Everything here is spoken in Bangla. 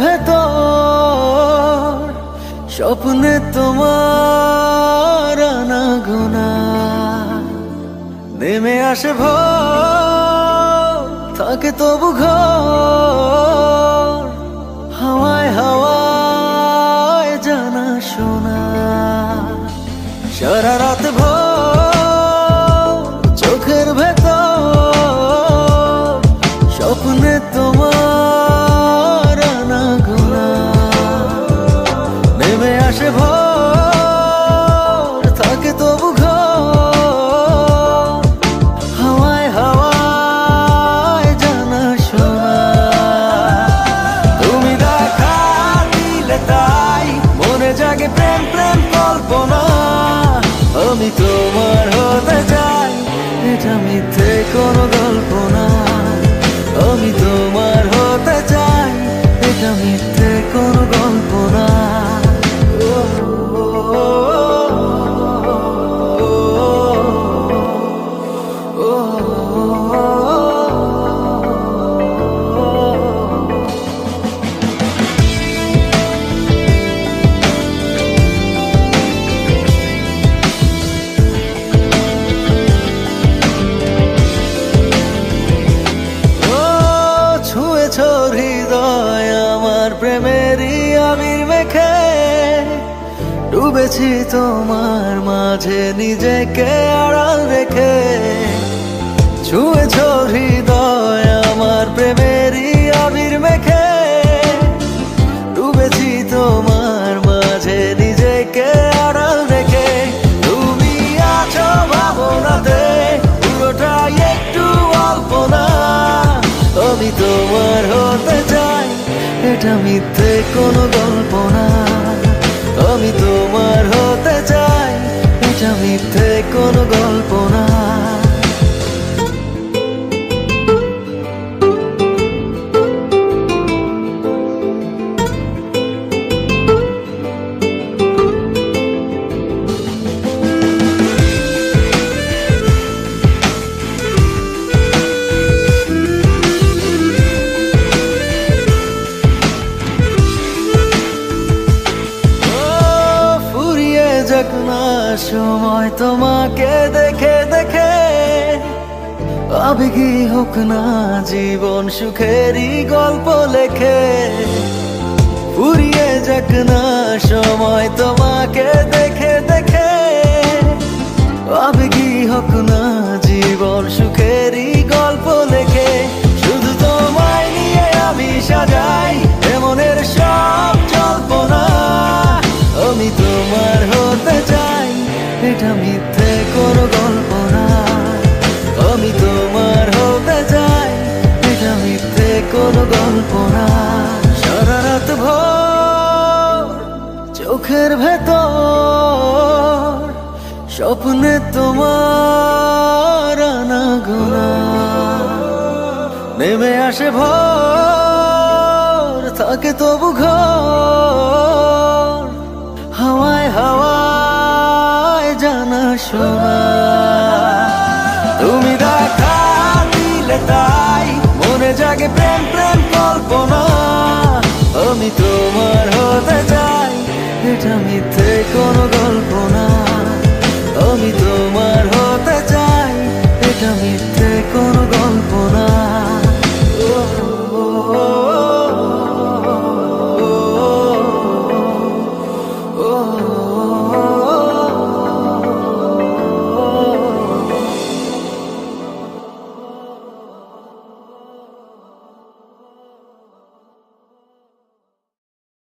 ভেতর স্বপ্নে তোমার আনাগোনা নেমে আসে ভোর, থাকে তবু ঘর হাওয়ায় হাওয়ায় জানা শোনা। সারা রাত ভোর চোখের ভেতর স্বপ্নে তোমার আনাগোনা নেমে আসে ভোর, থাকে তবু ঘর হাওয়ায় হাওয়ায় জানা শোনা। তুমি দেখা দিলে তাই মনে জাগে প্রেম প্রেম কল্পনা। আমি তোমার হতে চাই, এটা মিথ্যে কোনো গল্প না। আমি তোমার হতে চাই, এটা মিথ্যে কোনো গল্প না। হৃদয় আমার প্রেমেরই আবির মেখে ডুবেছি তোমার মাঝে নিজেকে আড়াল রেখে। ছুঁয়েছ হৃদয় আমার প্রেমেরই আবির মেখে ডুবেছি তোমার মাঝে নিজেকে আড়াল রেখে। তুমি আছো ভাবনাতে পুরোটাই একটু অল্প না। আমি তোমার হতে চাই, এটা মিথ্যে কোনো গল্প না। আমি তোমার হতে চাই, এটা মিথ্যে কোনো গল্প না। না সময় তোমাকে দেখে দেখে আবেগী হোক না জীবন সুখেরই গল্প লেখে। ফুরিয়ে যাক না সময় তোমাকে দেখে দেখে আবেগী হোক না জীবন সুখেরই গল্প লেখে। শুধু তোমায় নিয়ে আমি সাজাই এমনের সব জল্পনা। আমি তোমার হতে চাই, এটা মিথ্যে কোনো গল্প না। আমি তোমার হতে চাই, এটা মিথ্যে কোনো গল্প না। সারা রাত ভোর চোখের ভেতর স্বপ্নে তোমার আনাগোনা নেমে আসে ভোর, থাকে তবু ঘর হাওয়ায় হাওয়ায় জানা শোনা। তুমি দেখা দিলে তাই মনে জাগে প্রেম প্রেম কল্পনা। আমি তোমার হতে চাই, এটা মিথ্যে কোনো গল্প না। আমি তোমার হতে চাই, এটা মিথ্যে